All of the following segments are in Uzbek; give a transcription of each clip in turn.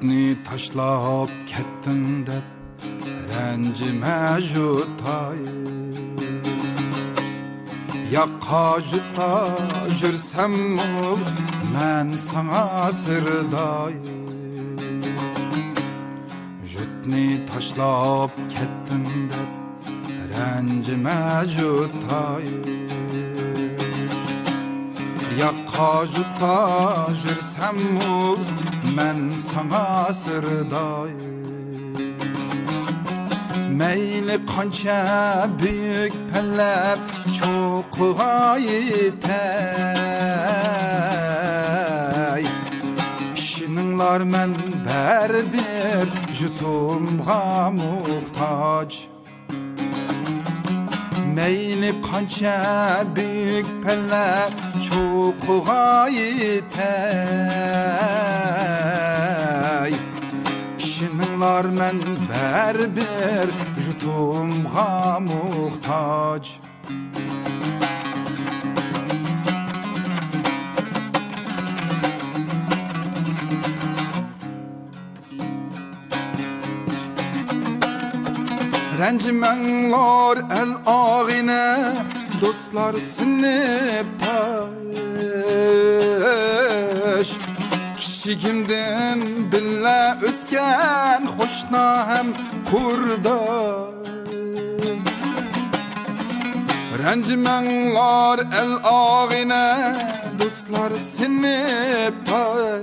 Jurtni tashlab ketdim deb ranjima jutay. Yaqqa jutta jursam men sana sirday. Jurtni tashlab ketdim deb ranjima jutay. Yaqqa jutta jursam men sana sirday. Meyli qancha büyük pellep çoğuğa yetey. Kişininlar men bir jutumğa muhtaç. Meyli qancha büyük pellep çoğuğa yetey. Kişininlar men bir jutumğa muhtaç. Rencimenler el ağine, dostlar sinip taş. Kişigimden billa ösken, hoşna hem kurdaş. Rencimenler el ağine, dostlar sinip taş.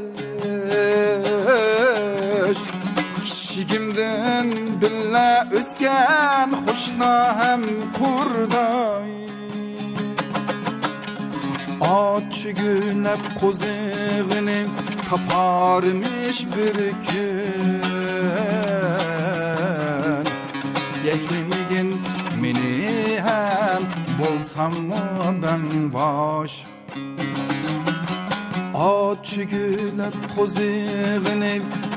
Kişigimden billa ösken, hoşna hem kurday. Ağaç günep kozığını taparmış bir gün. Yeklimigin meni hem bolsam mı ben baş. Ağaç günep kozığını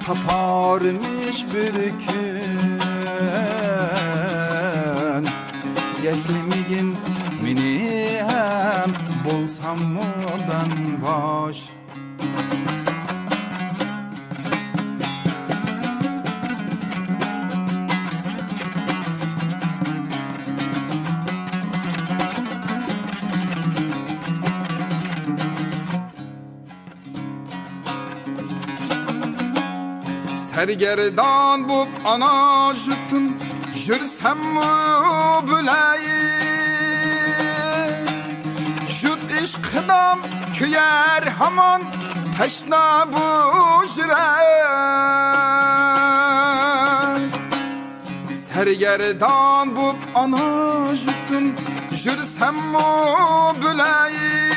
taparmış bir gün. Yeklimigin meni hem bolsam mı ben baş. Sergerdan bu ana jutum jursam mı büleyi. Jut işkidam küyer haman taşna bu jürek. Sergerdan bu ana jutum jursam mı büleyi.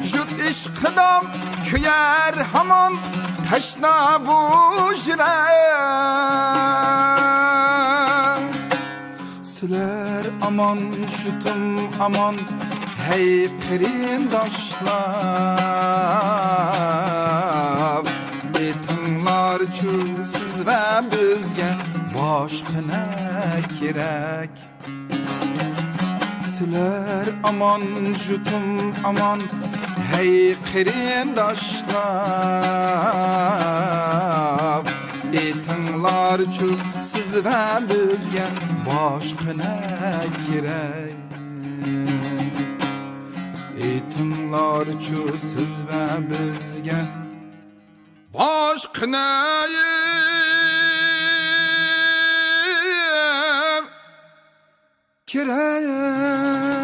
Jut işkidam küyer haman taşna bu jürek. Sizler aman jutum aman hey qerindoshlar. Betinglar chu siz va bizga boshqa ne kerak. Sizler aman jutum aman hey qerindoshlar. Betinglar chu siz va bizga boshqa ne kerak. Betinglar chu siz va bizga boshqa ne kerak.